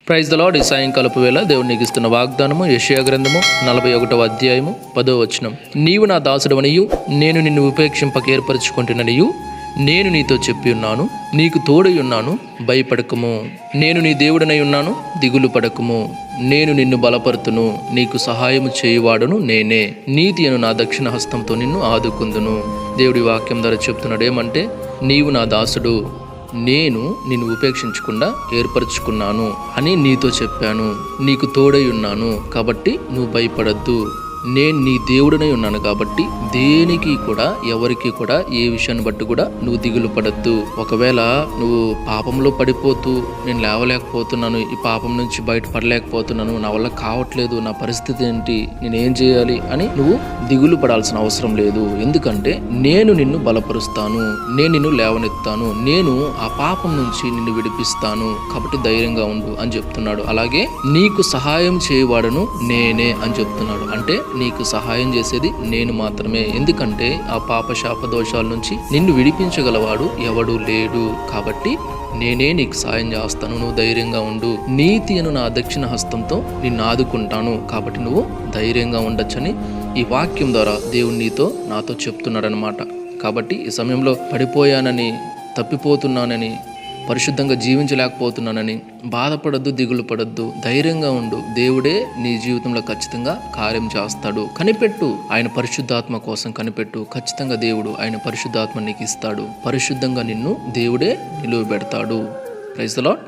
Praise the lord. ఈ సాయంకాలపు వేళ దేవుడు నీకు ఇస్తున్న వాగ్దానము యెషయా గ్రంథము 41వ అధ్యాయము 10వ వచనం. నీవు నా దాసుడవనియు నేను నిన్ను ఉపేక్షింపక ఏర్పరచుకుంటున్ననియు నేను నీతో చెప్పి ఉన్నాను, నీకు తోడై ఉన్నాను, భయపడకము. నేను నీ దేవుడనై ఉన్నాను, దిగులు పడకము. నేను నిన్ను బలపరుతును, నీకు సహాయము చేయువాడును నేనే. నీతి అను నా దక్షిణ హస్తంతో నిన్ను ఆదుకుందును. దేవుడి వాక్యం ద్వారా చెప్తున్నాడు ఏమంటే, నీవు నా దాసుడు, నేను నిన్ను ఉపేక్షించకుండా ఏర్పరచుకున్నాను అని నీతో చెప్పాను, నీకు తోడై ఉన్నాను కాబట్టి నువ్వు భయపడద్దు. నేను నీ దేవుడనై ఉన్నాను కాబట్టి దేనికి కూడా ఎవరికి కూడా ఏ విషయాన్ని బట్టి కూడా నువ్వు దిగులు పడద్దు. ఒకవేళ నువ్వు పాపంలో పడిపోతూ నేను లేవలేకపోతున్నాను, ఈ పాపం నుంచి బయటపడలేకపోతున్నాను, నా వల్ల కావట్లేదు, నా పరిస్థితి ఏంటి, నేనేం చేయాలి అని నువ్వు దిగులు పడాల్సిన అవసరం లేదు. ఎందుకంటే నేను నిన్ను బలపరుస్తాను, నేను నిన్ను లేవనెత్తాను, నేను ఆ పాపం నుంచి నిన్ను విడిపిస్తాను కాబట్టి ధైర్యంగా ఉండు అని చెప్తున్నాడు. అలాగే నీకు సహాయం చేయవాడను నేనే అని చెప్తున్నాడు. అంటే నీకు సహాయం చేసేది నేను మాత్రమే. ఎందుకంటే ఆ పాప శాప దోషాల నుంచి నిన్ను విడిపించగలవాడు ఎవడు లేడు. కాబట్టి నేనే నీకు సాయం చేస్తాను, నువ్వు ధైర్యంగా ఉండు. నీతి అను నా దక్షిణ హస్తంతో నిన్ను ఆదుకుంటాను కాబట్టి నువ్వు ధైర్యంగా ఉండొచ్చని ఈ వాక్యం ద్వారా దేవుడు నీతో నాతో చెప్తున్నాడు అనమాట. కాబట్టి ఈ సమయంలో పడిపోయానని, తప్పిపోతున్నానని, పరిశుద్ధంగా జీవించలేకపోతున్నానని బాధపడద్దు, దిగులు పడద్దు, ధైర్యంగా ఉండు. దేవుడే నీ జీవితంలో ఖచ్చితంగా కార్యం చేస్తాడు. కనిపెట్టు, ఆయన పరిశుద్ధాత్మ కోసం కనిపెట్టు. ఖచ్చితంగా దేవుడు ఆయన పరిశుద్ధాత్మ నీకు ఇస్తాడు. పరిశుద్ధంగా నిన్ను దేవుడే నిలువబెడతాడు. Praise the lord.